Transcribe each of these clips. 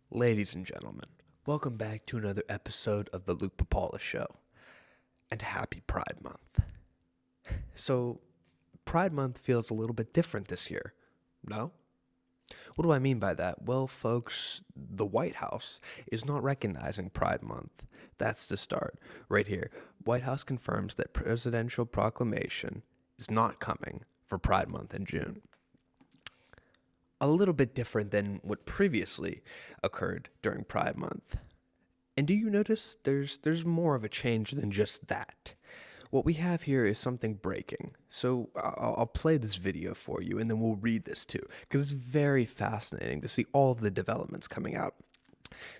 Ladies and gentlemen, welcome back to another episode of the Pipala Show, and happy Pride Month. So, Pride Month feels a little bit different this year, no? What do I mean by that? Well, folks, the White House is not recognizing Pride Month. That's the start, right here. White House confirms that presidential proclamation is not coming for Pride Month in June. A little bit different than what previously occurred during Pride Month. And do you notice there's more of a change than just that? What we have here is something breaking. So I'll play this video for you and then we'll read this too, because it's very fascinating to see all of the developments coming out.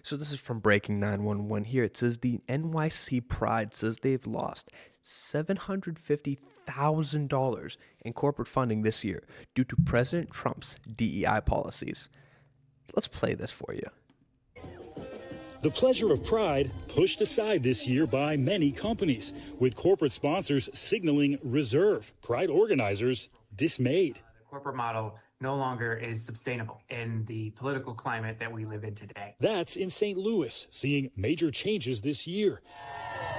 So this is from Breaking 911 here. It says the NYC Pride says they've lost $750,000 in corporate funding this year due to President Trump's DEI policies. Let's play this for you. The pleasure of Pride pushed aside this year by many companies, with corporate sponsors signaling reserve. Pride organizers dismayed. The corporate model no longer is sustainable in the political climate that we live in today. That's in St. Louis, seeing major changes this year.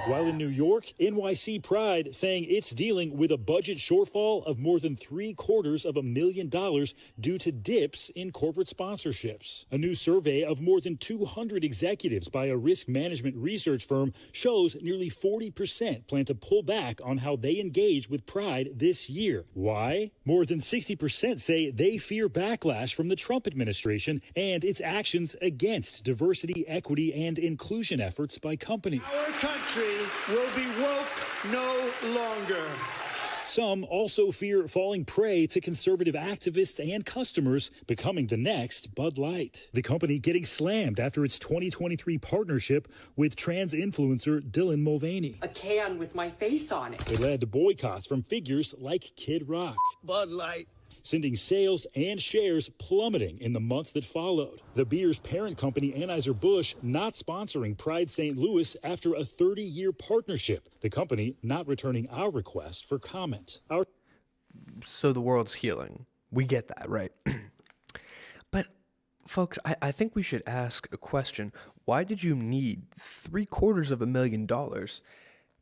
While in New York, NYC Pride saying it's dealing with a budget shortfall of more than $750,000 due to dips in corporate sponsorships. A new survey of more than 200 executives by a risk management research firm shows nearly 40% plan to pull back on how they engage with Pride this year. Why? More than 60% say they fear backlash from the Trump administration and its actions against diversity, equity, and inclusion efforts by companies. Our country will be woke no longer. Some also fear falling prey to conservative activists and customers, becoming the next Bud Light. The company getting slammed after its 2023 partnership with trans influencer Dylan Mulvaney. A can with my face on it. It led to boycotts from figures like Kid Rock. Bud Light. Sending sales and shares plummeting in the months that followed. The beer's parent company, Anheuser-Busch, not sponsoring Pride St. Louis after a 30-year partnership. The company not returning our request for comment. So the world's healing. We get that, right? But, folks, I think we should ask a question. Why did you need $750,000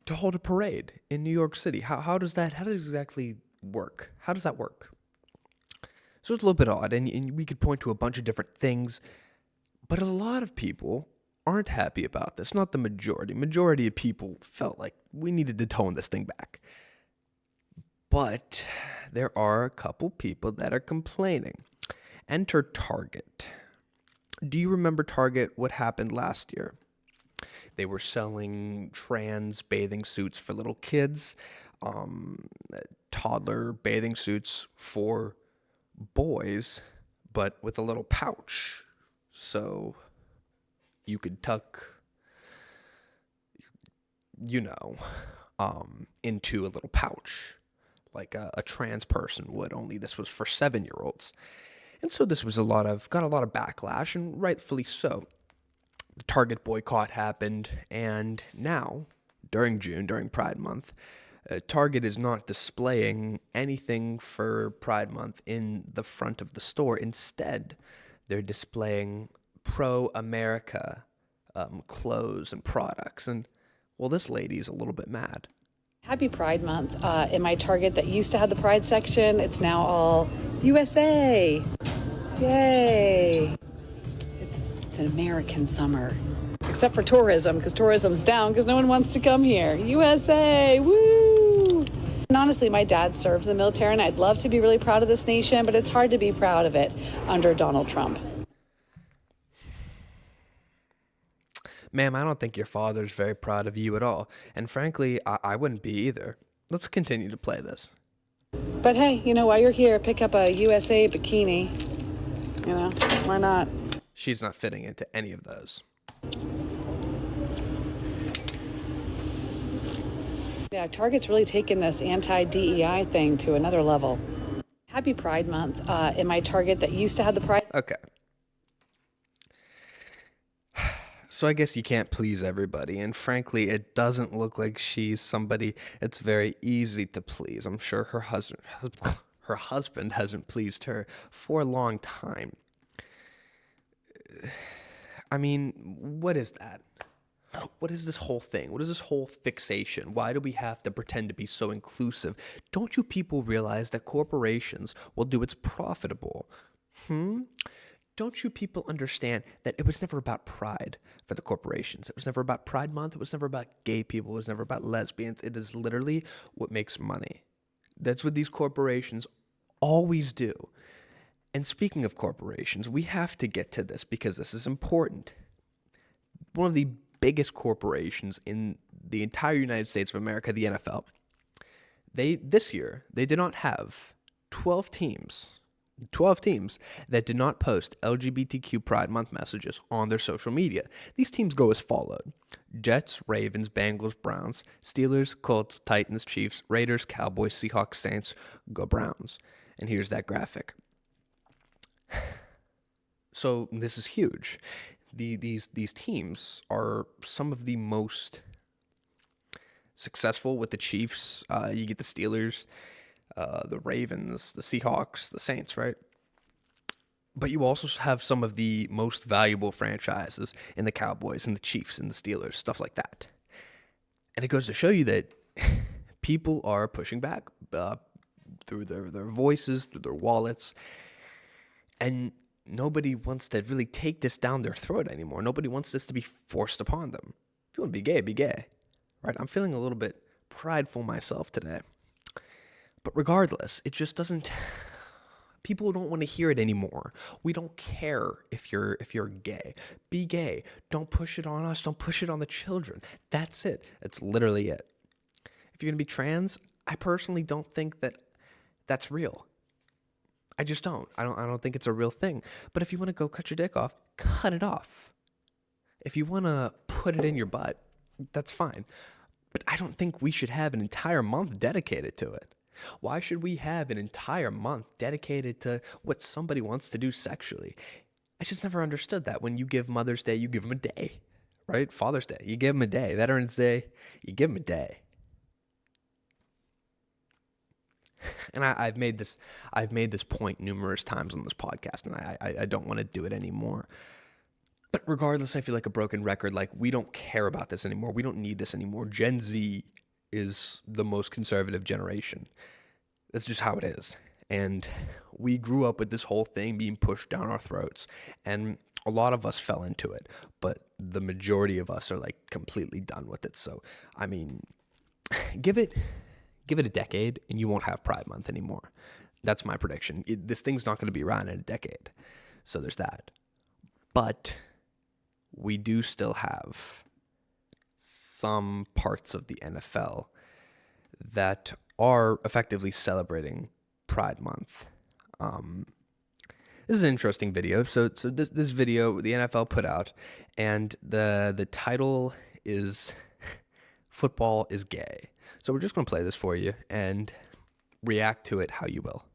to hold a parade in New York City? How does that exactly work? How does that work? So it's a little bit odd, and we could point to a bunch of different things, but a lot of people aren't happy about this. Not the majority. Majority of people felt like we needed to tone this thing back. But there are a couple people that are complaining. Enter Target. Do you remember Target, what happened last year? They were selling trans bathing suits for little kids, toddler bathing suits for boys, but with a little pouch, so you could tuck, into a little pouch, like a trans person would, only this was for 7-year-olds. And so this was got a lot of backlash, and rightfully so. The Target boycott happened, and now, during June, during Pride Month, Target is not displaying anything for Pride Month in the front of the store. Instead, they're displaying pro-America clothes and products. And, well, this lady's a little bit mad. Happy Pride Month. In my Target that used to have the Pride section, it's now all USA. Yay. It's an American summer. Except for tourism, because tourism's down because no one wants to come here. USA, woo! And honestly, my dad served in the military, and I'd love to be really proud of this nation, but it's hard to be proud of it under Donald Trump. Ma'am, I don't think your father's very proud of you at all. And frankly, I wouldn't be either. Let's continue to play this. But hey, while you're here, pick up a USA bikini. Why not? She's not fitting into any of those. Yeah, Target's really taken this anti-DEI thing to another level. Happy Pride Month. In my Target that used to have the Pride... Okay. So I guess you can't please everybody, and frankly, it doesn't look like she's somebody it's very easy to please. I'm sure her husband hasn't pleased her for a long time. I mean, what is that? What is this whole thing? What is this whole fixation? Why do we have to pretend to be so inclusive? Don't you people realize that corporations will do what's profitable? Don't you people understand that it was never about pride for the corporations? It was never about Pride Month. It was never about gay people. It was never about lesbians. It is literally what makes money. That's what these corporations always do. And speaking of corporations, we have to get to this because this is important. One of the biggest corporations in the entire United States of America, the NFL, this year they did not have 12 teams that did not post LGBTQ Pride Month messages on their social media. These teams go as followed: Jets, Ravens, Bengals, Browns, Steelers, Colts, Titans, Chiefs, Raiders, Cowboys, Seahawks, Saints. Go Browns. And here's that graphic. So this is huge. These teams are some of the most successful. With the Chiefs, you get the Steelers, the Ravens, the Seahawks, the Saints, right? But you also have some of the most valuable franchises in the Cowboys and the Chiefs and the Steelers, stuff like that. And it goes to show you that people are pushing back through their voices, through their wallets, and nobody wants to really take this down their throat anymore. Nobody wants this to be forced upon them. If you want to be gay, right? I'm feeling a little bit prideful myself today. But regardless, it just doesn't... People don't want to hear it anymore. We don't care if you're gay. Be gay. Don't push it on us. Don't push it on the children. That's it. That's literally it. If you're going to be trans, I personally don't think that that's real. I just don't. I don't think it's a real thing. But if you want to go cut your dick off, cut it off. If you want to put it in your butt, that's fine. But I don't think we should have an entire month dedicated to it. Why should we have an entire month dedicated to what somebody wants to do sexually? I just never understood that. When you give Mother's Day, you give them a day, right? Father's Day, you give them a day. Veterans Day, you give them a day. And I've made this point numerous times on this podcast, and I don't want to do it anymore. But regardless, I feel like a broken record. Like, we don't care about this anymore. We don't need this anymore. Gen Z is the most conservative generation. That's just how it is. And we grew up with this whole thing being pushed down our throats, and a lot of us fell into it, but the majority of us are like completely done with it. So, I mean, give it a decade and you won't have Pride Month anymore. That's my prediction. This thing's not going to be around in a decade. So there's that. But we do still have some parts of the NFL that are effectively celebrating Pride Month. This is an interesting video. So this video the NFL put out, and the title is "Football is Gay." So we're just going to play this for you and react to it how you will.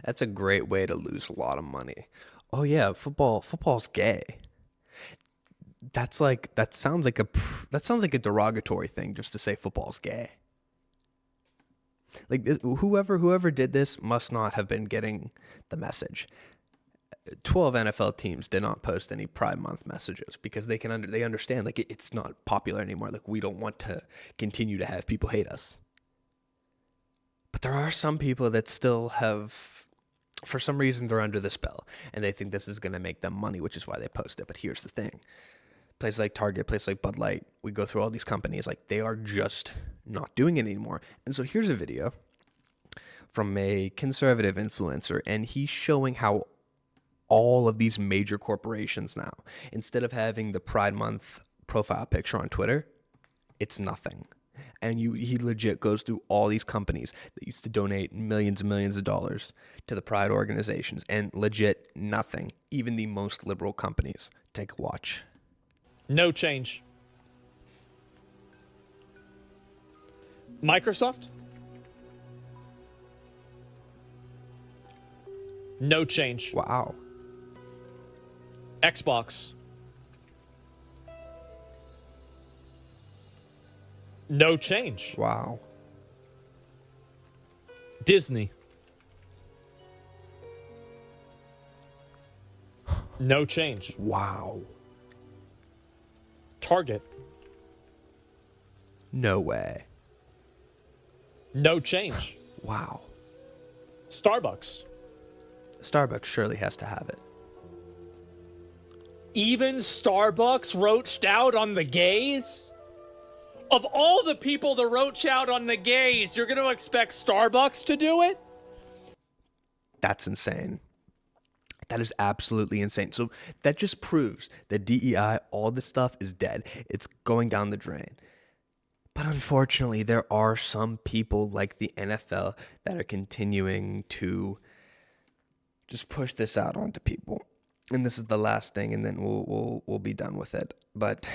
That's a great way to lose a lot of money. Oh yeah, football's gay. That sounds like a derogatory thing just to say football's gay. Like, whoever did this must not have been getting the message. 12 NFL teams did not post any Pride Month messages because they understand like it's not popular anymore. Like, we don't want to continue to have people hate us. But there are some people that still have, for some reason, they're under the spell and they think this is going to make them money, which is why they post it. But here's the thing. Places like Target, places like Bud Light, we go through all these companies, like they are just not doing it anymore. And so here's a video from a conservative influencer, and he's showing how all of these major corporations now, instead of having the Pride Month profile picture on Twitter, it's nothing. And he legit goes through all these companies that used to donate millions and millions of dollars to the Pride organizations, and legit nothing. Even the most liberal companies. Take a watch. No change. Microsoft? No change. Wow. Xbox? No change. Wow. Disney? No change. Wow. Target? No way. No change. Wow. Starbucks? Starbucks surely has to have it. Even Starbucks roached out on the gays? Of all the people that roach out on the gays, you're going to expect Starbucks to do it? That's insane. That is absolutely insane. So that just proves that DEI, all this stuff is dead. It's going down the drain. But unfortunately, there are some people like the NFL that are continuing to just push this out onto people. And this is the last thing, and then we'll be done with it. But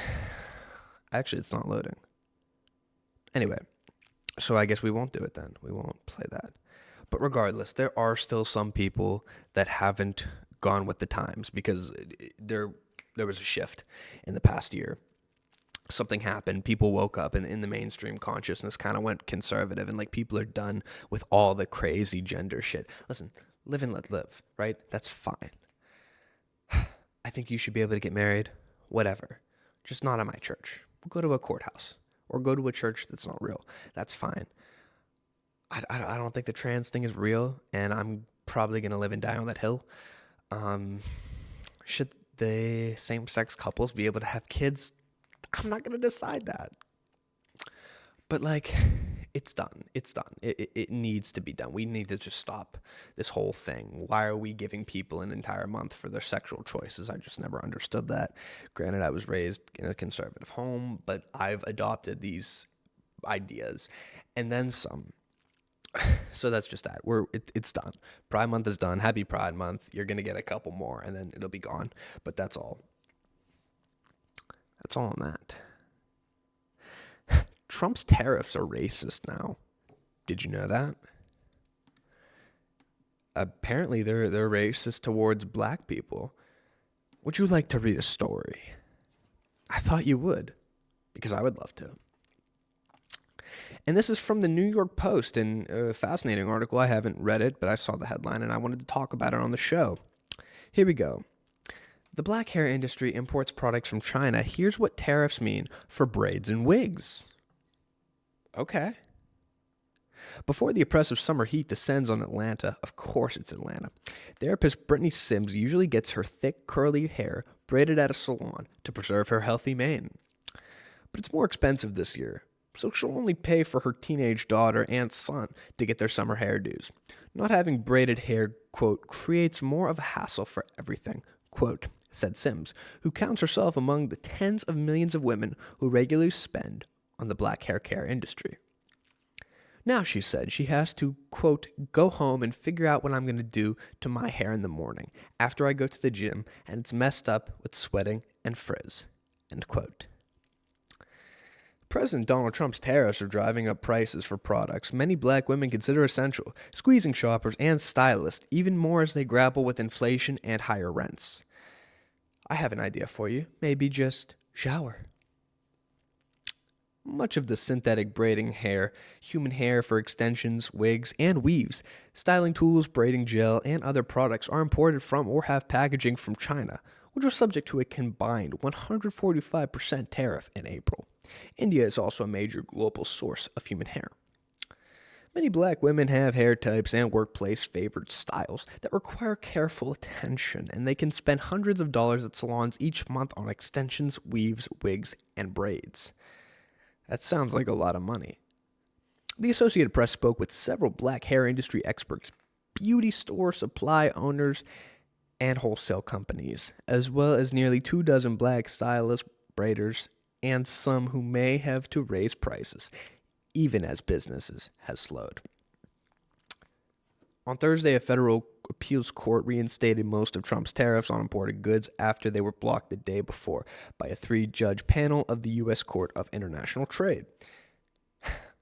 actually, it's not loading. Anyway, so I guess we won't do it then. We won't play that. But regardless, there are still some people that haven't gone with the times because there was a shift in the past year. Something happened. People woke up and in the mainstream consciousness kind of went conservative, and like people are done with all the crazy gender shit. Listen, live and let live, right? That's fine. I think you should be able to get married, whatever. Just not at my church. Go to a courthouse or go to a church that's not real. That's fine. I don't think the trans thing is real, and I'm probably going to live and die on that hill. Should the same-sex couples be able to have kids? I'm not going to decide that. But, like, it's done. It's done. It needs to be done. We need to just stop this whole thing. Why are we giving people an entire month for their sexual choices? I just never understood that. Granted, I was raised in a conservative home, but I've adopted these ideas and then some. So that's just that. It's done. Pride Month is done. Happy Pride Month. You're going to get a couple more, and then it'll be gone. But that's all. That's all on that. Trump's tariffs are racist now. Did you know that? Apparently, they're racist towards black people. Would you like to read a story? I thought you would, because I would love to. And this is from the New York Post, and a fascinating article. I haven't read it, but I saw the headline, and I wanted to talk about it on the show. Here we go. The black hair industry imports products from China. Here's what tariffs mean for braids and wigs. Okay. Before the oppressive summer heat descends on Atlanta, of course it's Atlanta, therapist Brittany Sims usually gets her thick, curly hair braided at a salon to preserve her healthy mane. But it's more expensive this year, so she'll only pay for her teenage daughter and son to get their summer hairdos. Not having braided hair, quote, creates more of a hassle for everything, quote, said Sims, who counts herself among the tens of millions of women who regularly spend on the black hair care industry. Now, she said, she has to, quote, go home and figure out what I'm going to do to my hair in the morning after I go to the gym and it's messed up with sweating and frizz, end quote. President Donald Trump's tariffs are driving up prices for products many black women consider essential, squeezing shoppers and stylists even more as they grapple with inflation and higher rents. I have an idea for you. Maybe just shower. Much of the synthetic braiding hair, human hair for extensions, wigs, and weaves, styling tools, braiding gel, and other products are imported from or have packaging from China, which was subject to a combined 145% tariff in April. India is also a major global source of human hair. Many black women have hair types and workplace-favored styles that require careful attention, and they can spend hundreds of dollars at salons each month on extensions, weaves, wigs, and braids. That sounds like a lot of money. The Associated Press spoke with several black hair industry experts, beauty store supply owners, and wholesale companies, as well as nearly 24 black stylists, braiders, and some who may have to raise prices, even as businesses has slowed. On Thursday, a federal appeals court reinstated most of Trump's tariffs on imported goods after they were blocked the day before by a 3-judge panel of the U.S. Court of International Trade.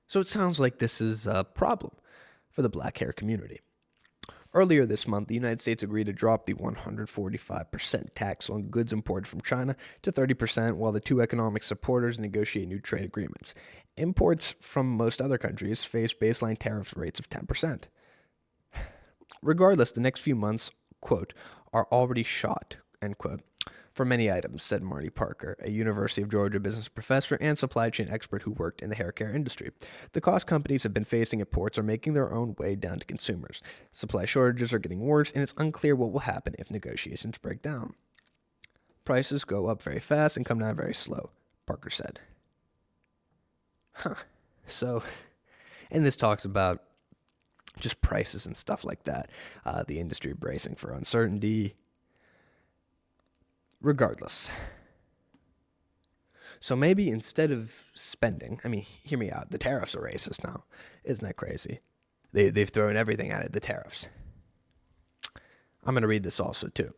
So it sounds like this is a problem for the black hair community. Earlier this month, the United States agreed to drop the 145% tax on goods imported from China to 30%, while the two economic supporters negotiate new trade agreements. Imports from most other countries face baseline tariff rates of 10%. Regardless, the next few months, quote, are already shot, end quote, for many items, said Marty Parker, a University of Georgia business professor and supply chain expert who worked in the hair care industry. The cost companies have been facing at ports are making their own way down to consumers. Supply shortages are getting worse, and it's unclear what will happen if negotiations break down. Prices go up very fast and come down very slow, Parker said. So, and this talks about just prices and stuff like that. The industry bracing for uncertainty. Regardless. So maybe instead of spending, I mean, hear me out. The tariffs are racist now. Isn't that crazy? They've thrown everything at it, the tariffs. I'm going to read this also, too.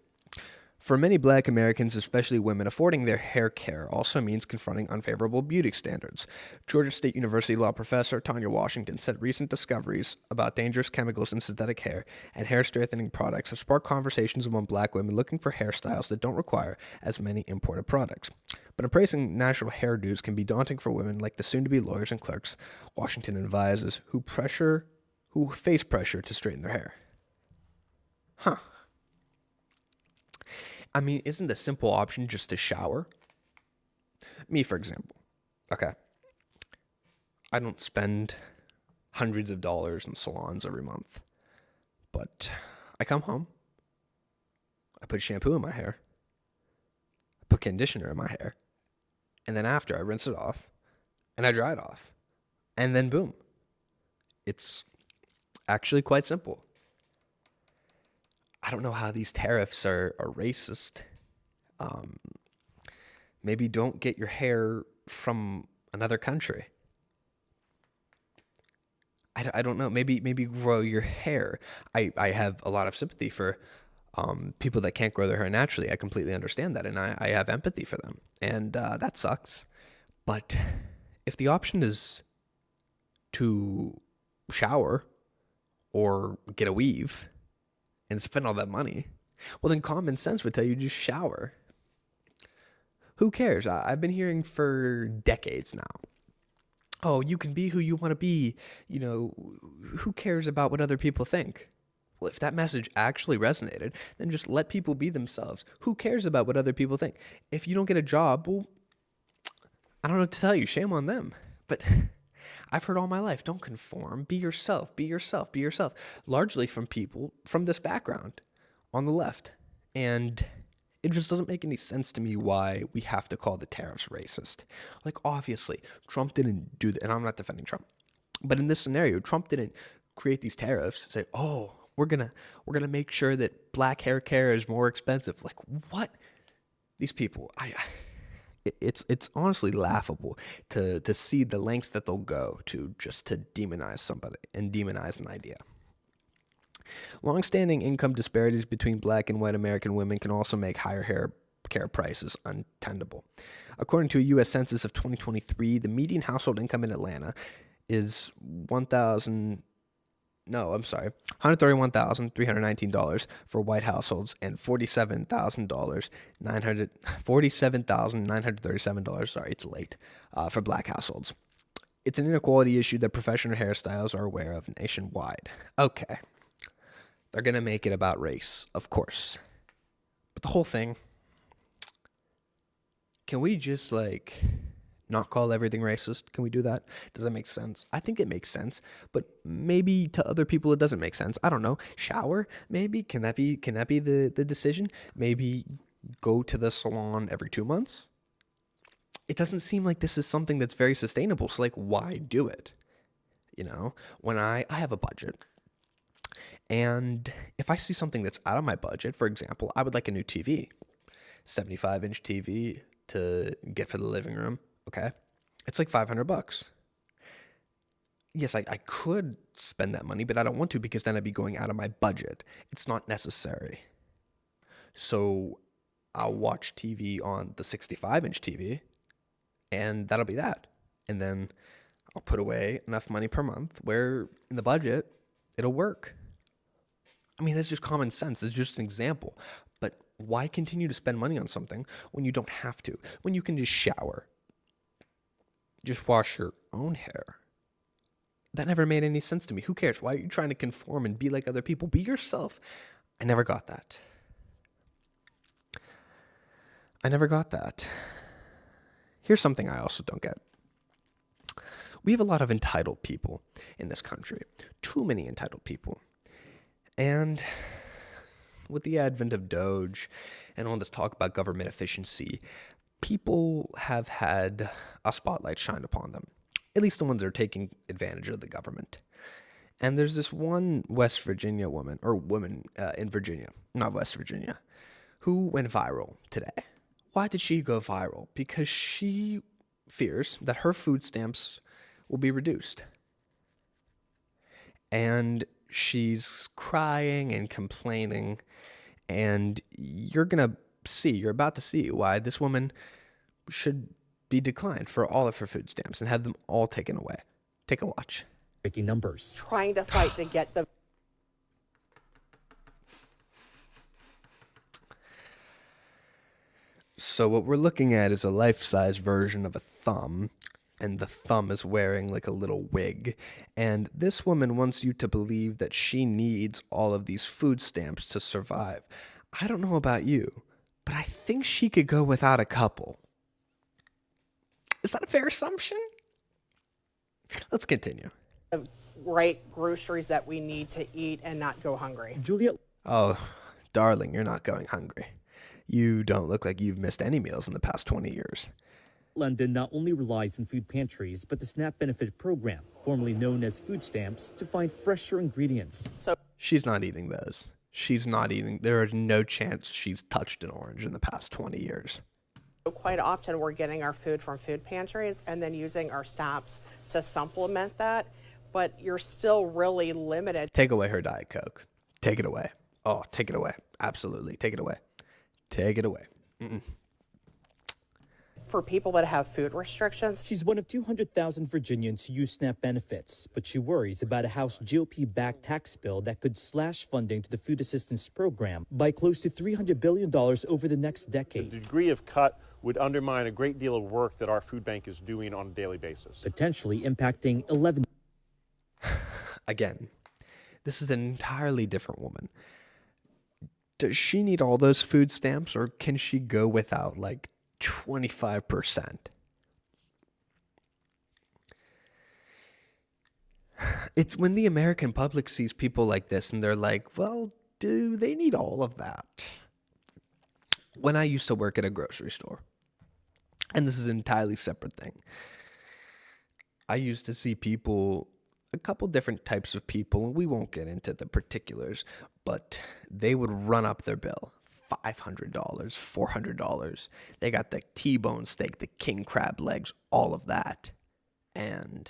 For many black Americans, especially women, affording their hair care also means confronting unfavorable beauty standards. Georgia State University law professor Tanya Washington said recent discoveries about dangerous chemicals in synthetic hair and hair strengthening products have sparked conversations among black women looking for hairstyles that don't require as many imported products. But embracing natural hairdos can be daunting for women like the soon-to-be lawyers and clerks, Washington advises, who face pressure to straighten their hair. I mean, isn't the simple option just to shower? Me, for example. Okay. I don't spend hundreds of dollars in salons every month. But I come home. I put shampoo in my hair. I put conditioner in my hair. And then after, I rinse it off. And I dry it off. And then boom. It's actually quite simple. I don't know how these tariffs are racist. Maybe don't get your hair from another country. I don't know. Maybe grow your hair. I have a lot of sympathy for people that can't grow their hair naturally. I completely understand that, and I have empathy for them. And that sucks. But if the option is to shower or get a weave and spend all that money, well, then common sense would tell you just shower. Who cares? I've been hearing for decades now. Oh, you can be who you want to be. You know, who cares about what other people think? Well, if that message actually resonated, then just let people be themselves. Who cares about what other people think? If you don't get a job, well, I don't know what to tell you. Shame on them. But I've heard all my life, don't conform. Be yourself, be yourself, be yourself. Largely from people from this background on the left. And it just doesn't make any sense to me why we have to call the tariffs racist. Like, obviously, Trump didn't do that. And I'm not defending Trump. But in this scenario, Trump didn't create these tariffs, say, oh, we're gonna make sure that black hair care is more expensive. Like, what? These people, it's honestly laughable to see the lengths that they'll go to just to demonize somebody and demonize an idea. Longstanding income disparities between black and white American women can also make higher hair care prices untenable. According to a U.S. Census of 2023, the median household income in Atlanta is $131,319 for white households and $47,937, sorry, it's late, for black households. It's an inequality issue that professional hairstylists are aware of nationwide. Okay. They're going to make it about race, of course. But the whole thing, can we just, not call everything racist? Can we do that? Does that make sense? I think it makes sense, but maybe to other people it doesn't make sense. I don't know. Shower, maybe? Can that be the decision? Maybe go to the salon every 2 months? It doesn't seem like this is something that's very sustainable, so why do it? You know, when I have a budget, and if I see something that's out of my budget, for example, I would like a new TV, 75-inch TV to get for the living room. Okay, it's like $500. Yes, I could spend that money, but I don't want to because then I'd be going out of my budget. It's not necessary. So I'll watch TV on the 65-inch TV, and that'll be that. And then I'll put away enough money per month where in the budget, it'll work. I mean, that's just common sense. It's just an example. But why continue to spend money on something when you don't have to? When you can just shower, just wash your own hair. That never made any sense to me. Who cares? Why are you trying to conform and be like other people? Be yourself. I never got that. Here's something I also don't get. We have a lot of entitled people in this country. Too many entitled people. And with the advent of Doge and all this talk about government efficiency, people have had a spotlight shined upon them. At least the ones that are taking advantage of the government. And there's this one West Virginia woman in Virginia, not West Virginia, who went viral today. Why did she go viral? Because she fears that her food stamps will be reduced. And she's crying and complaining, and you're about to see why this woman should be declined for all of her food stamps and have them all taken away. Take a watch. Breaking numbers. Trying to fight to get the So what we're looking at is a life-size version of a thumb, and the thumb is wearing like a little wig. And this woman wants you to believe that she needs all of these food stamps to survive. I don't know about you, but I think she could go without a couple. Is that a fair assumption? Let's continue. right groceries that we need to eat and not go hungry. Julia Oh, darling, you're not going hungry. You don't look like you've missed any meals in the past 20 years. London not only relies on food pantries, but the SNAP benefit program, formerly known as food stamps, to find fresher ingredients. She's not eating those. There is no chance she's touched an orange in the past 20 years. Quite often we're getting our food from food pantries and then using our SNAPs to supplement that, but you're still really limited. Take away her Diet Coke. Take it away. Oh, take it away. Absolutely. Take it away. Take it away. Mm-mm. For people that have food restrictions. She's one of 200,000 Virginians who use SNAP benefits, but she worries about a House GOP-backed tax bill that could slash funding to the food assistance program by close to $300 billion over the next decade. The degree of cut would undermine a great deal of work that our food bank is doing on a daily basis. Potentially impacting 11. Again, this is an entirely different woman. Does she need all those food stamps, or can she go without like 25%? It's when the American public sees people like this and they're like, well, do they need all of that? When I used to work at a grocery store, and this is an entirely separate thing, I used to see people, a couple different types of people, and we won't get into the particulars, but they would run up their bill. $500, $400. They got the T-bone steak, the king crab legs, all of that. And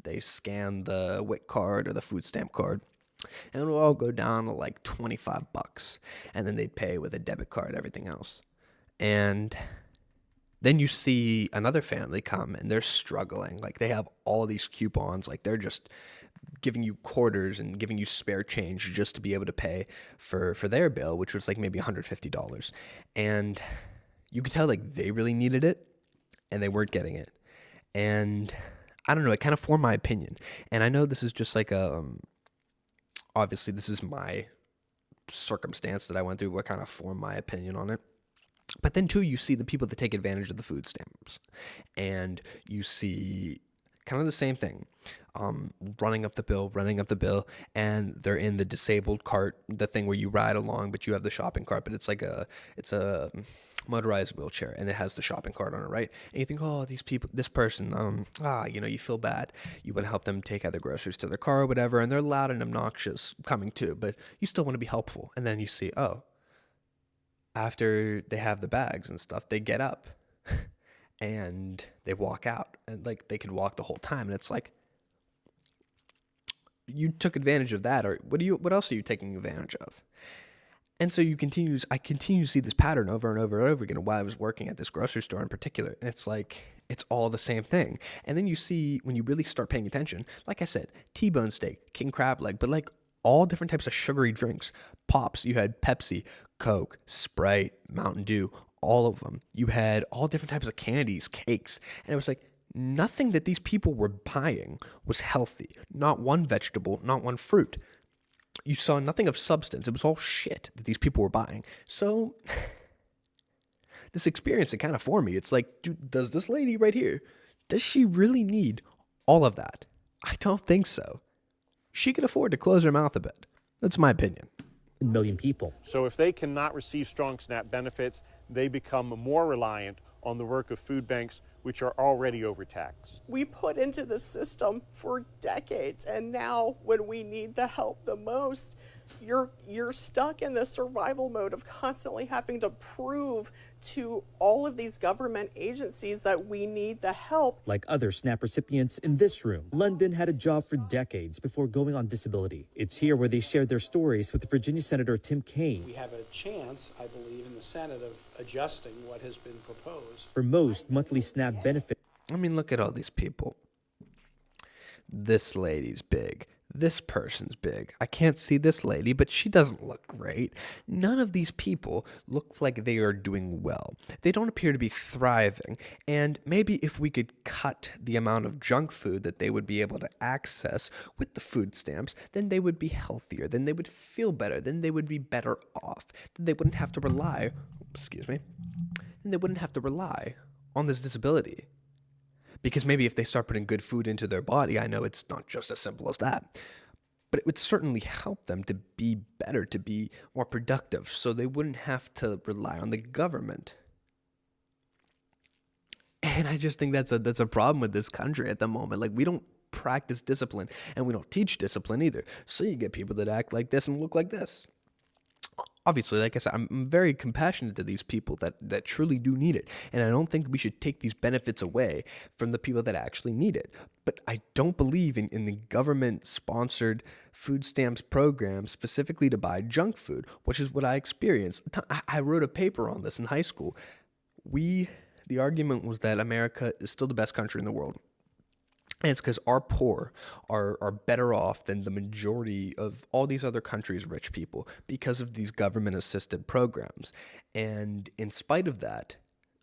they scan the WIC card or the food stamp card, and it'll all go down to like $25. And then they'd pay with a debit card, everything else. And then you see another family come and they're struggling. Like they have all these coupons, like they're just giving you quarters and giving you spare change just to be able to pay for their bill, which was like maybe $150. And you could tell like they really needed it and they weren't getting it. And I don't know, it kind of formed my opinion. And I know this is just like obviously this is my circumstance that I went through, what kind of formed my opinion on it. But then too, you see the people that take advantage of the food stamps, and you see kind of the same thing, running up the bill, and they're in the disabled cart, the thing where you ride along, but you have the shopping cart, but it's a motorized wheelchair, and it has the shopping cart on it, right? And you think, oh, this person, you feel bad. You want to help them take out their groceries to their car or whatever, and they're loud and obnoxious coming too, but you still want to be helpful. And then you see, oh, after they have the bags and stuff, they get up and they walk out, and like they could walk the whole time. And it's like, you took advantage of that, or what else are you taking advantage of? And so I continue to see this pattern over and over and over again while I was working at this grocery store in particular. And it's like, it's all the same thing. And then you see, when you really start paying attention, like I said, T-bone steak, king crab leg, but like all different types of sugary drinks, pops. You had Pepsi, Coke, Sprite, Mountain Dew, all of them. You had all different types of candies, cakes. And it was like, nothing that these people were buying was healthy. Not one vegetable, not one fruit. You saw nothing of substance. It was all shit that these people were buying. So this experience, it kind of for me. It's like, dude, does this lady right here, does she really need all of that? I don't think so. She could afford to close her mouth a bit. That's my opinion. Million people. So if they cannot receive strong SNAP benefits, they become more reliant on the work of food banks, which are already overtaxed. We put into the system for decades, and now when we need the help the most, you're stuck in the survival mode of constantly having to prove to all of these government agencies that we need the help. Like other SNAP recipients in this room, London had a job for decades before going on disability. It's here where they shared their stories with Virginia Senator Tim Kaine. We have a chance, I believe, in the Senate of adjusting what has been proposed. For most, monthly SNAP benefits. I mean, look at all these people. This lady's big. This person's big. I can't see this lady, but she doesn't look great. None of these people look like they are doing well. They don't appear to be thriving. And maybe if we could cut the amount of junk food that they would be able to access with the food stamps, then they would be healthier. Then they would feel better. Then they would be better off. Then they wouldn't have to rely, then they wouldn't have to rely on this disability. Because maybe if they start putting good food into their body, I know it's not just as simple as that, but it would certainly help them to be better, to be more productive, so they wouldn't have to rely on the government. And I just think that's a problem with this country at the moment. Like, we don't practice discipline, and we don't teach discipline either. So you get people that act like this and look like this. Obviously, like I said, I'm very compassionate to these people that truly do need it. And I don't think we should take these benefits away from the people that actually need it. But I don't believe in the government-sponsored food stamps program specifically to buy junk food, which is what I experienced. I wrote a paper on this in high school. The argument was that America is still the best country in the world. And it's because our poor are better off than the majority of all these other countries' rich people because of these government-assisted programs. And in spite of that,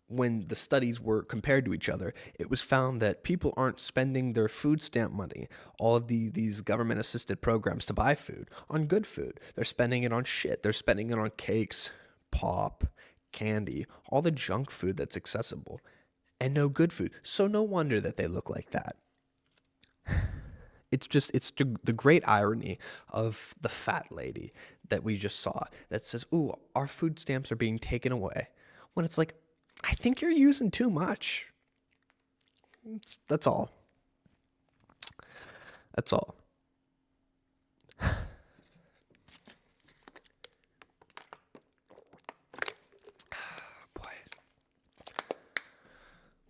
when the studies were compared to each other, it was found that people aren't spending their food stamp money, all of these government-assisted programs to buy food, on good food. They're spending it on shit. They're spending it on cakes, pop, candy, all the junk food that's accessible, and no good food. So no wonder that they look like that. It's the great irony of the fat lady that we just saw that says, ooh, our food stamps are being taken away. When it's like, I think you're using too much. That's all. That's all.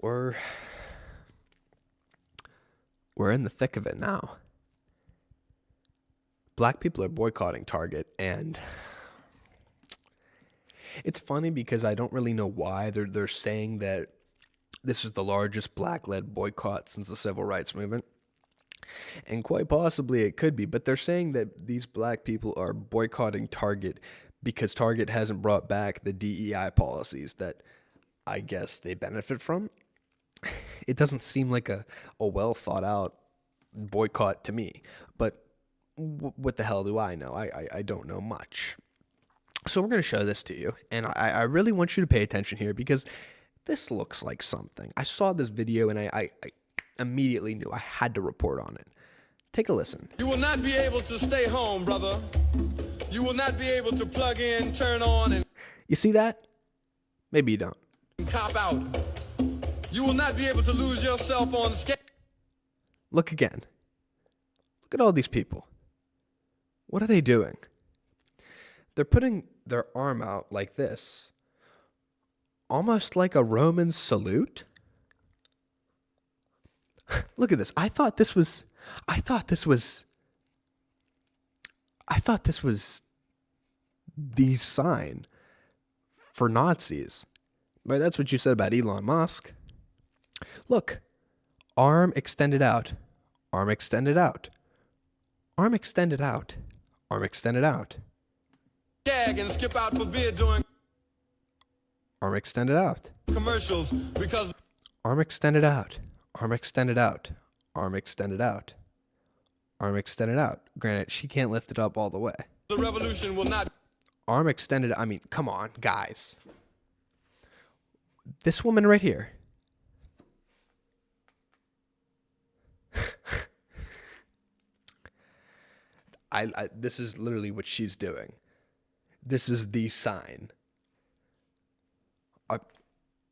Boy. We're in the thick of it now. Black people are boycotting Target, and it's funny because I don't really know why they're saying that this is the largest black-led boycott since the civil rights movement. And quite possibly it could be, but they're saying that these black people are boycotting Target because Target hasn't brought back the DEI policies that I guess they benefit from. It doesn't seem like a well thought out boycott to me, but what the hell do I know? I don't know much. So we're going to show this to you, and I really want you to pay attention here because this looks like something. I saw this video and I immediately knew I had to report on it. Take a listen. You will not be able to stay home, brother. You will not be able to plug in, turn on, and you see that? Maybe you don't. Cop out. You will not be able to lose yourself on the scale. Look again. Look at all these people. What are they doing? They're putting their arm out like this, almost like a Roman salute. Look at this. I thought this was the sign for Nazis. Right? That's what you said about Elon Musk. Look, arm extended out, arm extended out, arm extended out, arm extended out. Gag and skip out for beer doing Arm extended out. commercials because Arm extended out. Arm extended out. Arm extended out. Arm extended out. Granted, she can't lift it up all the way. the revolution will not. Arm extended. I mean, come on, guys. This woman right here. This is literally what she's doing. This is the sign.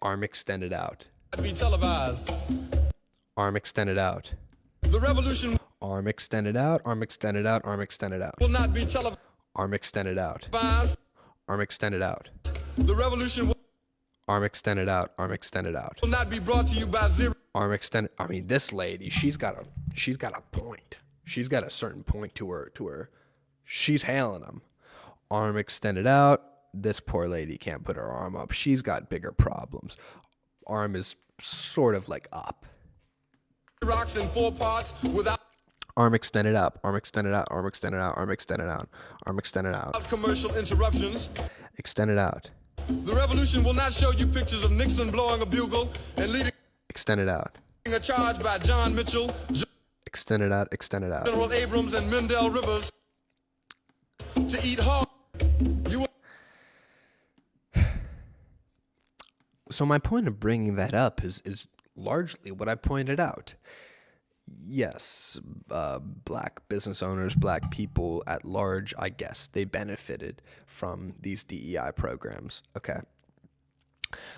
Arm extended out. Be televised. Arm extended out. The revolution Arm extended out. Arm extended out. Arm extended out. will not be televised. Arm extended out. Arm extended out. The revolution will Arm extended out. Arm extended out. not be brought to you by zero. Arm extended. I mean, this lady, she's got a point. She's got a certain point to her. She's hailing them. Arm extended out. This poor lady can't put her arm up. She's got bigger problems. Arm is sort of like up. Rocks in 4 parts without Arm extended up. Arm extended out. Arm extended out. Arm extended out. Arm extended out. commercial interruptions. Extended out. The revolution will not show you pictures of Nixon blowing a bugle and leading Extended out. a charge by John Mitchell, Extended out. Extended out. General Abrams, and Mendel Rivers to eat hard. You will So my point of bringing that up is largely what I pointed out. Yes, black business owners, black people at large, I guess, they benefited from these DEI programs. Okay.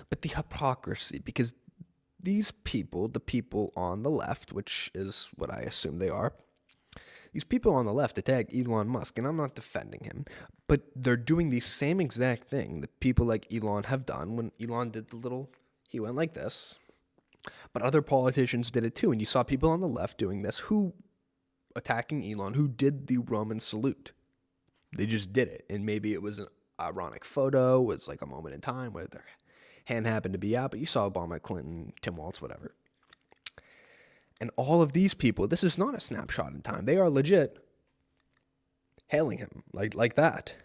But the hypocrisy, because these people, the people on the left, which is what I assume they are, these people on the left attack Elon Musk, and I'm not defending him, but they're doing the same exact thing that people like Elon have done when Elon did he went like this. But other politicians did it too, and you saw people on the left doing this, attacking Elon, who did the Roman salute. They just did it, and maybe it was an ironic photo, it was like a moment in time where their hand happened to be out, but you saw Obama, Clinton, Tim Walz, whatever. And all of these people, this is not a snapshot in time. They are legit hailing him like that.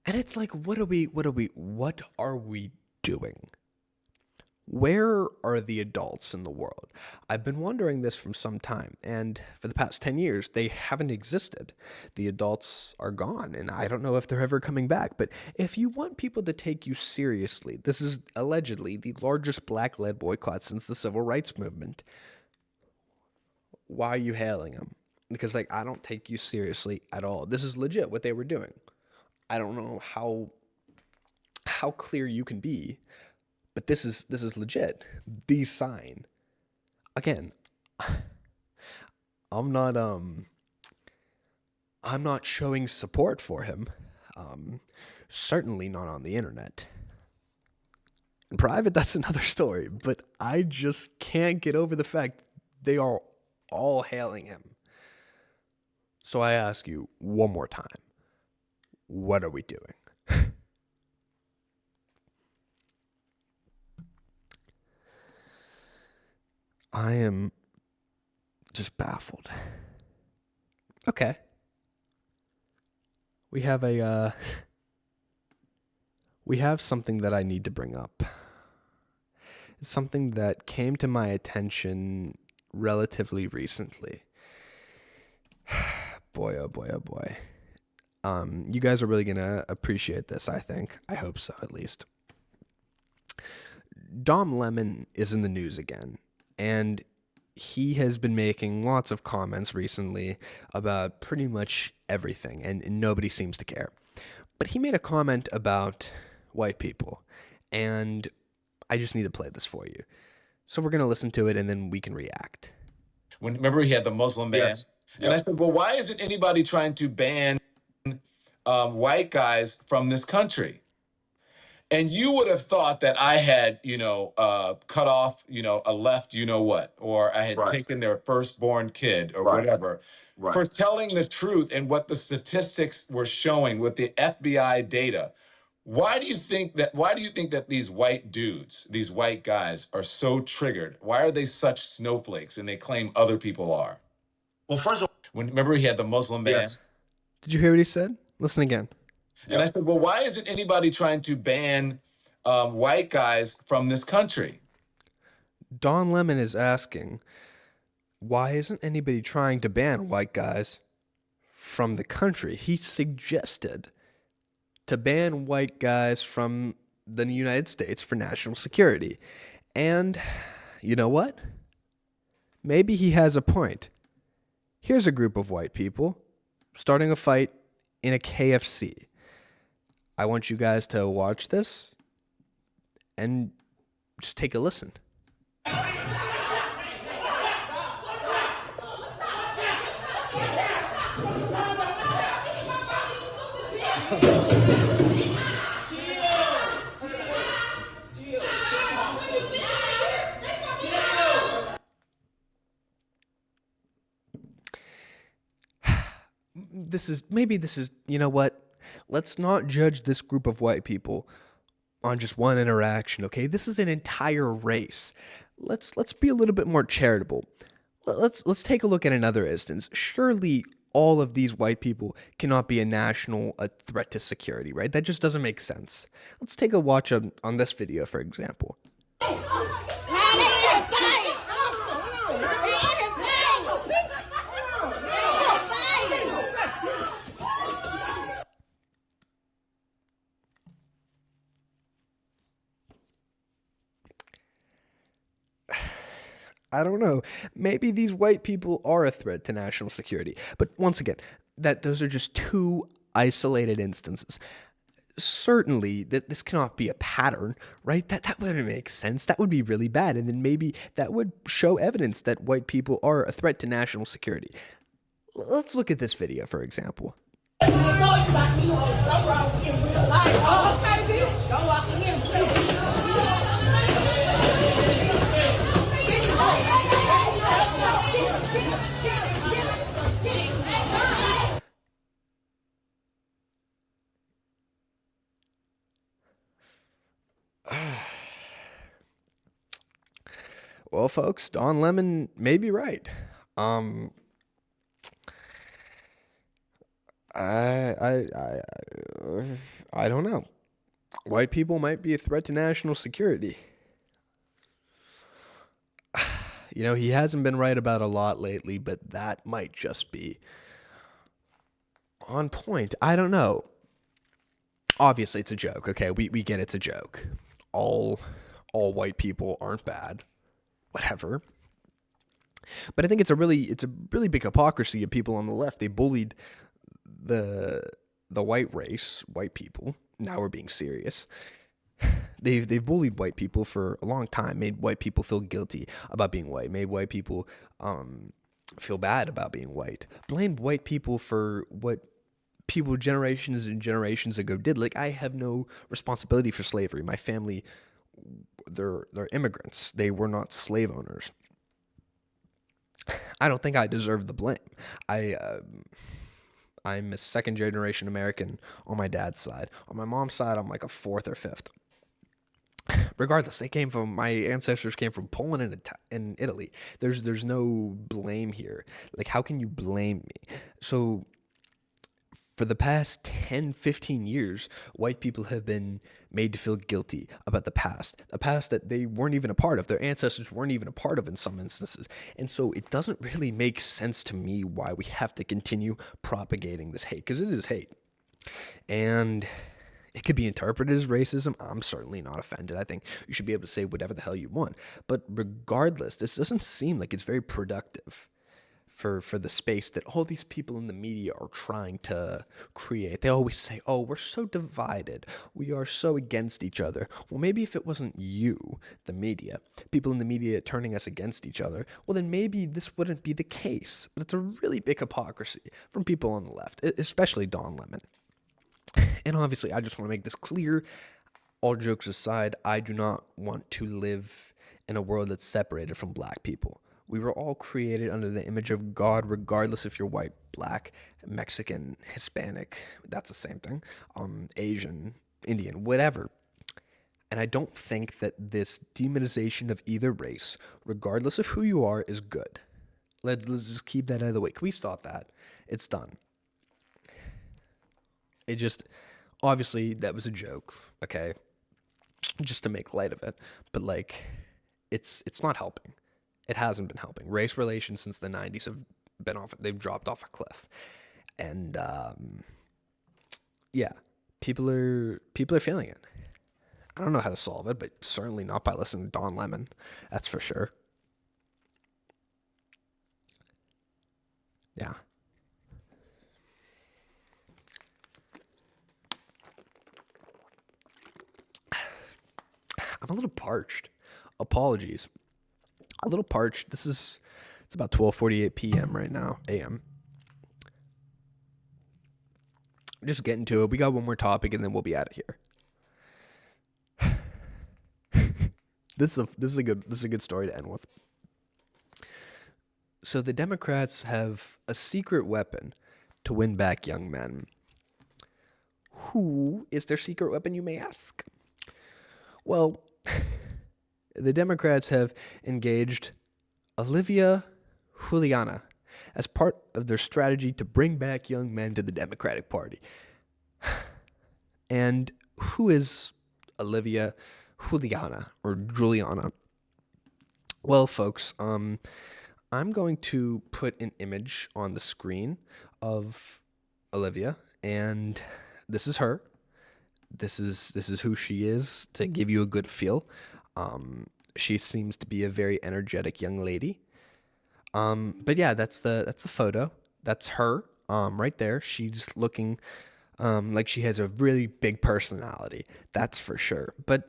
And it's like, what are we doing? Where are the adults in the world? I've been wondering this from some time, and for the past 10 years, they haven't existed. The adults are gone, and I don't know if they're ever coming back. But if you want people to take you seriously, this is allegedly the largest black-led boycott since the Civil Rights Movement. Why are you hailing them? Because, I don't take you seriously at all. This is legit what they were doing. I don't know how clear you can be, but this is legit. The sign. Again, I'm not showing support for him. Certainly not on the internet. In private, that's another story, but I just can't get over the fact they are all hailing him. So I ask you one more time. What are we doing? I am just baffled. Okay. We have something that I need to bring up. It's something that came to my attention relatively recently. Boy, oh boy, oh boy. You guys are really going to appreciate this, I think. I hope so, at least. Dom Lemon is in the news again, and he has been making lots of comments recently about pretty much everything, and nobody seems to care. But he made a comment about white people, and I just need to play this for you. So we're going to listen to it, and then we can react. Remember he had the Muslim ban? Yes. And I said, well, why isn't anybody trying to ban white guys from this country? And you would have thought that I had, cut off, a left, what, or I had taken their firstborn kid or whatever, for telling the truth and what the statistics were showing with the FBI data. Why do you think that these white dudes, these white guys are so triggered? Why are they such snowflakes and they claim other people are? Well, first of all, remember he had the Muslim ban? Did you hear what he said? Listen again. And I said, well, why isn't anybody trying to ban white guys from this country? Don Lemon is asking, why isn't anybody trying to ban white guys from the country? He suggested to ban white guys from the United States for national security. And you know what? Maybe he has a point. Here's a group of white people starting a fight in a KFC. I want you guys to watch this and just take a listen. This is, you know what? Let's not judge this group of white people on just one interaction, okay? This is an entire race. Let's be a little bit more charitable. Let's take a look at another instance. Surely all of these white people cannot be a threat to security, right? That just doesn't make sense. Let's take a watch on this video, for example. I don't know. Maybe these white people are a threat to national security. But once again, those are just two isolated instances. Certainly, this cannot be a pattern, right? That wouldn't make sense. That would be really bad. And then maybe that would show evidence that white people are a threat to national security. Let's look at this video, for example. Well, folks, Don Lemon may be right. I don't know. White people might be a threat to national security. You know, he hasn't been right about a lot lately, but that might just be on point. I don't know. Obviously, it's a joke. Okay, we get it's a joke. All white people aren't bad. Whatever. But I think it's a really big hypocrisy of people on the left. They bullied the white race, white people. Now we're being serious. They've bullied white people for a long time, made white people feel guilty about being white, made white people feel bad about being white, blamed white people for what people generations and generations ago did. Like, I have no responsibility for slavery. My family, they're immigrants. They were not slave owners. I don't think I deserve the blame. I'm a second generation American on my dad's side. On my mom's side, I'm like a fourth or fifth. Regardless, my ancestors came from Poland and Italy. There's no blame here. Like, how can you blame me? So for the past 10, 15 years, white people have been made to feel guilty about the past that they weren't even a part of, their ancestors weren't even a part of in some instances. And so it doesn't really make sense to me why we have to continue propagating this hate, because it is hate. And it could be interpreted as racism. I'm certainly not offended. I think you should be able to say whatever the hell you want. But regardless, this doesn't seem like it's very productive for the space that all these people in the media are trying to create. They always say, oh, we're so divided. We are so against each other. Well, maybe if it wasn't you, the media, people in the media turning us against each other, well, then maybe this wouldn't be the case. But it's a really big hypocrisy from people on the left, especially Don Lemon. And obviously, I just want to make this clear. all jokes aside, I do not want to live in a world that's separated from black people. We were all created under the image of God, regardless if you're white, black, Mexican, Hispanic, that's the same thing, Asian, Indian, whatever. And I don't think that this demonization of either race, regardless of who you are, is good. Let's just keep that out of the way. Can we stop that? It's done. It just, obviously, that was a joke, okay? Just to make light of it. But, like, it's not helping. It hasn't been helping. Race relations since the 90s have been they've dropped off a cliff. And, yeah, people are feeling it. I don't know how to solve it, but certainly not by listening to Don Lemon. That's for sure. Yeah. I'm a little parched. Apologies. A little parched. It's about 12:48 p.m. right now, a.m. Just getting to it. We got one more topic and then we'll be out of here. This is a good story to end with. So the Democrats have a secret weapon to win back young men. Who is their secret weapon, you may ask? Well, the Democrats have engaged Olivia Juliana as part of their strategy to bring back young men to the Democratic Party. And who is Olivia Juliana or Juliana? Well, folks, I'm going to put an image on the screen of Olivia, and this is her. This is who she is, to give you a good feel. She seems to be a very energetic young lady. But yeah, that's the photo. That's her. Right there. She's looking like she has a really big personality. That's for sure. But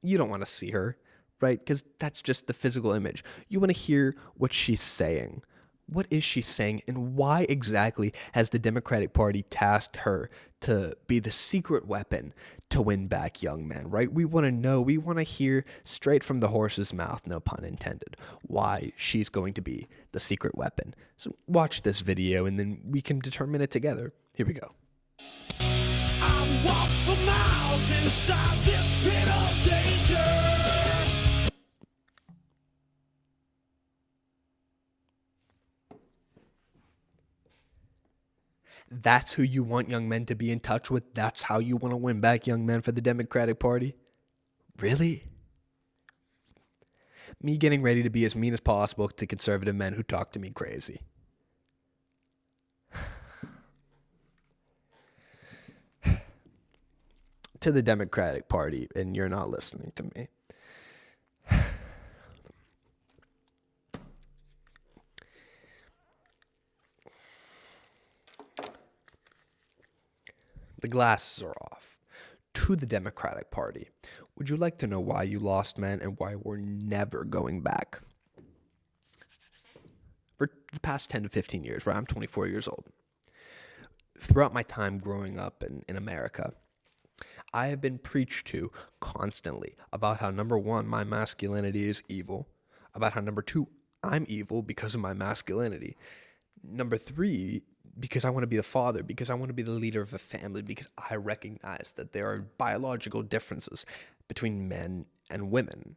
you don't want to see her, right? Because that's just the physical image. You want to hear what she's saying. What is she saying, and why exactly has the Democratic Party tasked her to be the secret weapon to win back young men, right? We want to know, we want to hear straight from the horse's mouth, no pun intended, why she's going to be the secret weapon. So watch this video, and then we can determine it together. Here we go. I walk for miles inside this pit of danger. That's who you want young men to be in touch with? That's how you want to win back young men for the Democratic Party? Really? Me getting ready to be as mean as possible to conservative men who talk to me crazy. To the Democratic Party, and you're not listening to me. The glasses are off. To the Democratic Party, would you like to know why you lost men and why we're never going back? For the past 10 to 15 years, right? I'm 24 years old. Throughout my time growing up in America, I have been preached to constantly about how, number one, my masculinity is evil, about how, number two, I'm evil because of my masculinity, number three, because I want to be the father, because I want to be the leader of a family, because I recognize that there are biological differences between men and women.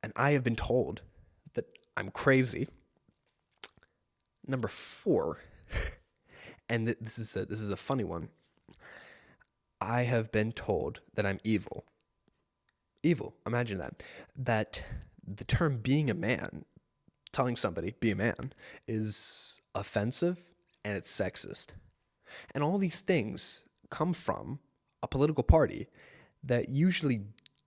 And I have been told that I'm crazy. Number four, and this is a funny one, I have been told that I'm evil. Evil, imagine that. That the term being a man, telling somebody be a man, is offensive and it's sexist. And all these things come from a political party that usually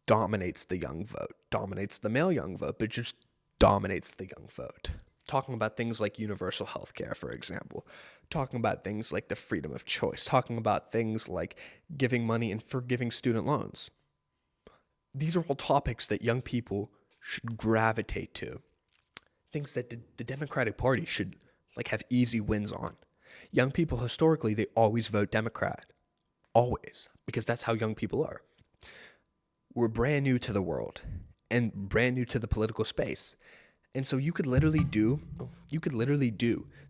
dominates the young vote, dominates the male young vote, but just dominates the young vote. Talking about things like universal health care, for example. Talking about things like the freedom of choice. Talking about things like giving money and forgiving student loans. These are all topics that young people should gravitate to. Things that the Democratic Party should have easy wins on. Young people, historically, they always vote Democrat. Always. Because that's how young people are. we're brand new to the world and brand new to the political space. And so you could literally do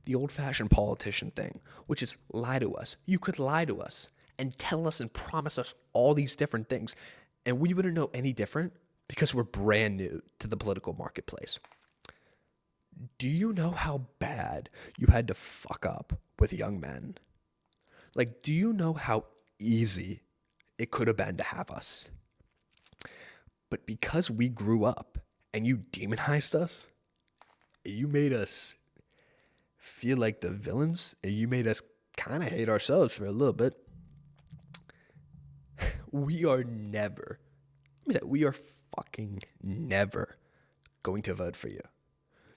the old-fashioned politician thing, which is lie to us. You could lie to us and tell us and promise us all these different things, and we wouldn't know any different because we're brand new to the political marketplace. Do you know how bad you had to fuck up with young men? Like, do you know how easy it could have been to have us? But because we grew up and you demonized us, you made us feel like the villains, and you made us kind of hate ourselves for a little bit. We are fucking never going to vote for you.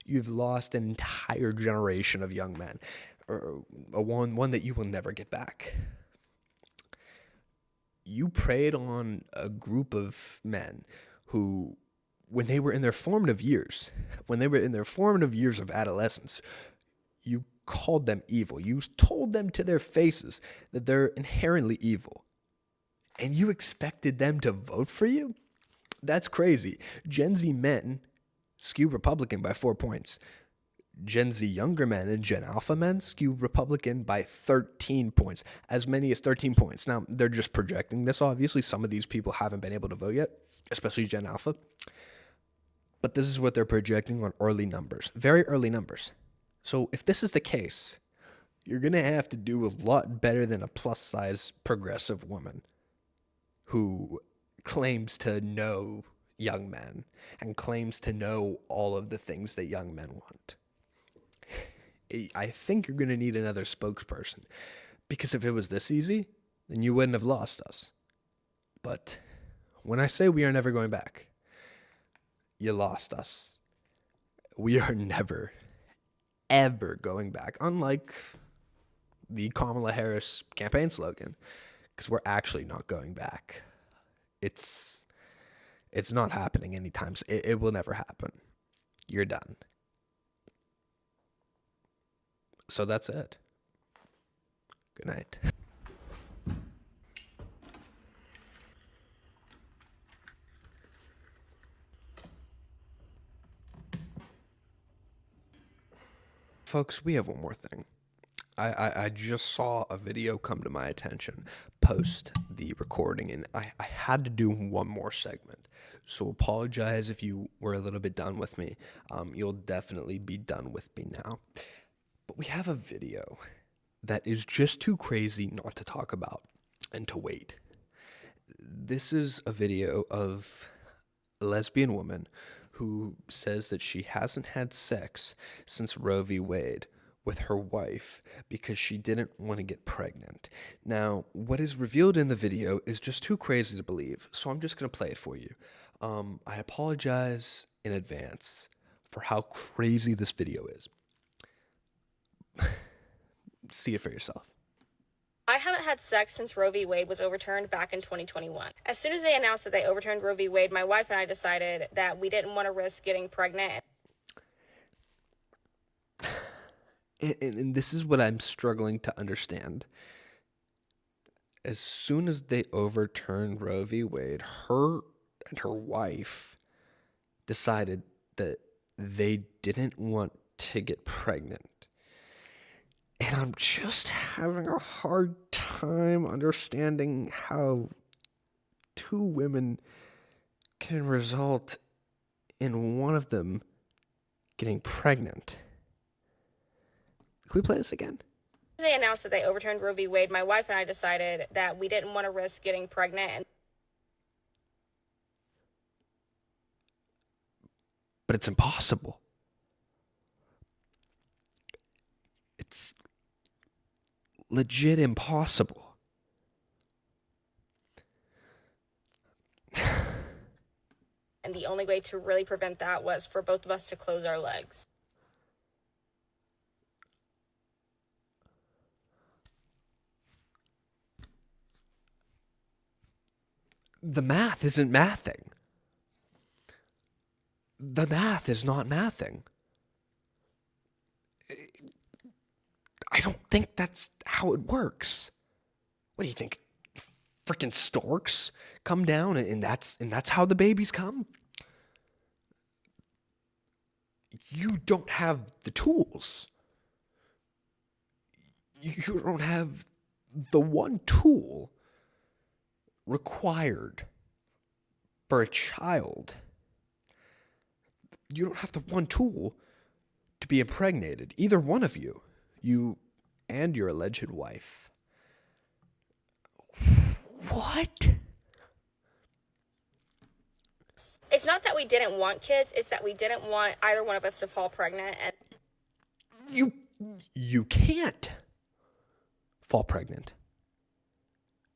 You've lost an entire generation of young men, or one that you will never get back. You preyed on a group of men who, when they were in their formative years of adolescence, you called them evil. You told them to their faces that they're inherently evil. And you expected them to vote for you? That's crazy. Gen Z men skew Republican by 4 points. Gen Z younger men and Gen Alpha men skew Republican by 13 points, as many as 13 points. Now, they're just projecting this, obviously. Some of these people haven't been able to vote yet, especially Gen Alpha. But this is what they're projecting on early numbers, very early numbers. So if this is the case, you're going to have to do a lot better than a plus-size progressive woman who claims to know young men and claims to know all of the things that young men want. I think you're going to need another spokesperson, because if it was this easy, then you wouldn't have lost us. But when I say we are never going back, you lost us. We are never, ever going back, unlike the Kamala Harris campaign slogan, because we're actually not going back. It's not happening anytime. It will never happen. You're done. So that's it. Good night. Folks, we have one more thing. I just saw a video come to my attention post the recording, and I had to do one more segment. So apologize if you were a little bit done with me. You'll definitely be done with me now. But we have a video that is just too crazy not to talk about and to wait. This is a video of a lesbian woman who says that she hasn't had sex since Roe v. Wade with her wife because she didn't want to get pregnant. Now, what is revealed in the video is just too crazy to believe, so I'm just going to play it for you. I apologize in advance for how crazy this video is. See it for yourself. I haven't had sex since Roe v. Wade was overturned back in 2021. As soon as they announced that they overturned Roe v. Wade, my wife and I decided that we didn't want to risk getting pregnant. And this is what I'm struggling to understand. As soon as they overturned Roe v. Wade, her and her wife decided that they didn't want to get pregnant. And I'm just having a hard time understanding how two women can result in one of them getting pregnant. Can we play this again? As they announced that they overturned Roe v. Wade, my wife and I decided that we didn't want to risk getting pregnant. But it's impossible. It's legit impossible. And the only way to really prevent that was for both of us to close our legs. The math isn't mathing. The math is not mathing. I don't think that's how it works. What do you think? freaking storks come down, and that's how the babies come. You don't have the tools. You don't have the one tool required for a child. You don't have the one tool to be impregnated. Either one of you. You and your alleged wife. What? It's not that we didn't want kids, it's that we didn't want either one of us to fall pregnant. And You can't fall pregnant.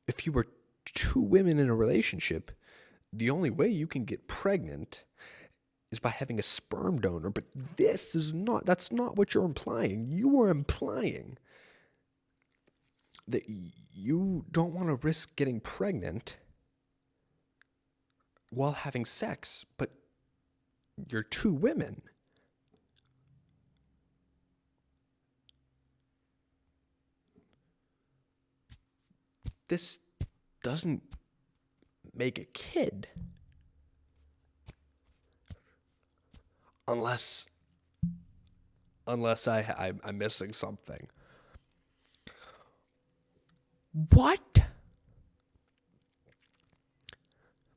If you were two women in a relationship, the only way you can get pregnant is by having a sperm donor. But that's not what you're implying. You are implying that you don't want to risk getting pregnant while having sex, but you're two women. This doesn't make a kid. Unless I'm missing something. What?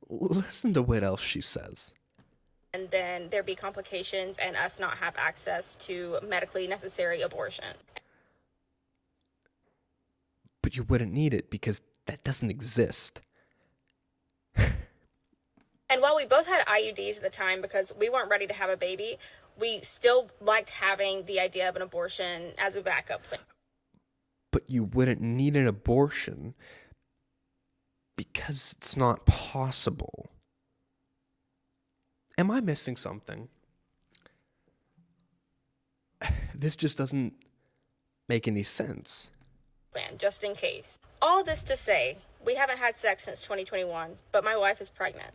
Listen to what else she says. And then there be complications and us not have access to medically necessary abortion. But you wouldn't need it because that doesn't exist. And while we both had IUDs at the time because we weren't ready to have a baby, we still liked having the idea of an abortion as a backup plan. But you wouldn't need an abortion because it's not possible. Am I missing something? This just doesn't make any sense. Plan, just in case. All this to say, we haven't had sex since 2021, but my wife is pregnant.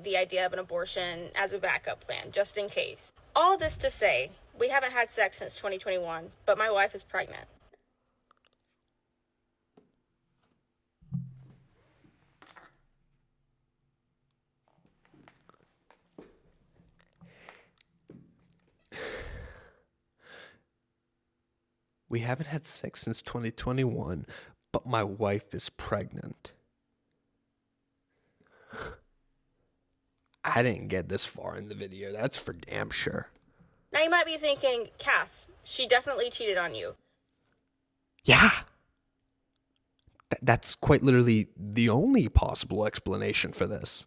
The idea of an abortion as a backup plan, just in case. All this to say, we haven't had sex since 2021, but my wife is pregnant. We haven't had sex since 2021, but my wife is pregnant. I didn't get this far in the video, that's for damn sure. Now you might be thinking, Cass, she definitely cheated on you. Yeah. That's quite literally the only possible explanation for this.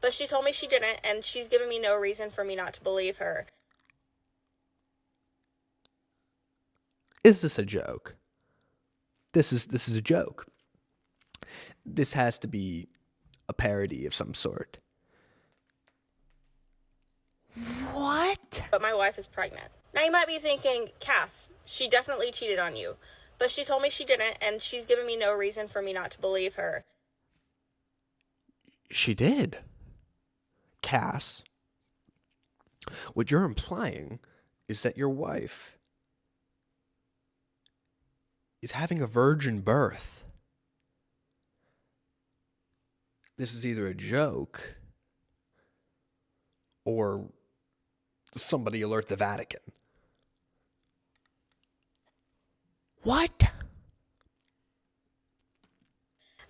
But she told me she didn't, and she's given me no reason for me not to believe her. Is this a joke? This is a joke. This has to be a parody of some sort. What? But my wife is pregnant. Now you might be thinking, Cass, she definitely cheated on you. But she told me she didn't, and she's given me no reason for me not to believe her. She did. Cass. What you're implying is that your wife is having a virgin birth. This is either a joke or somebody alert the Vatican. What?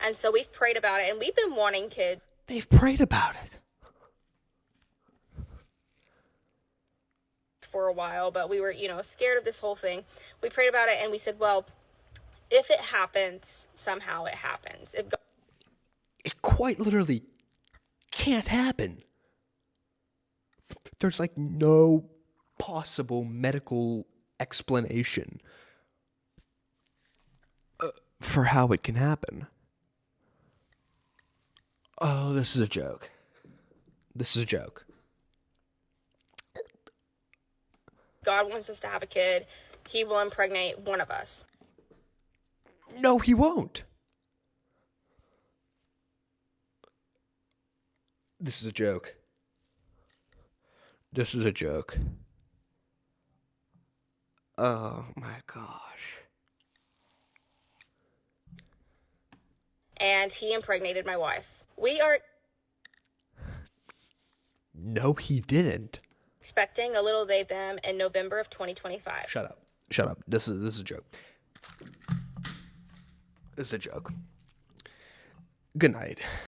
And so we've prayed about it, and we've been wanting kids. They've prayed about it for a while, but we were, scared of this whole thing. We prayed about it, and we said, well, if it happens, somehow it happens. It quite literally can't happen. There's like no possible medical explanation for how it can happen. Oh, this is a joke. This is a joke. God wants us to have a kid. He will impregnate one of us. No, he won't. This is a joke. This is a joke. Oh my gosh. And he impregnated my wife. We are No, he didn't. expecting a little they them in November of 2025. Shut up. Shut up. This is a joke. It's a joke. Good night.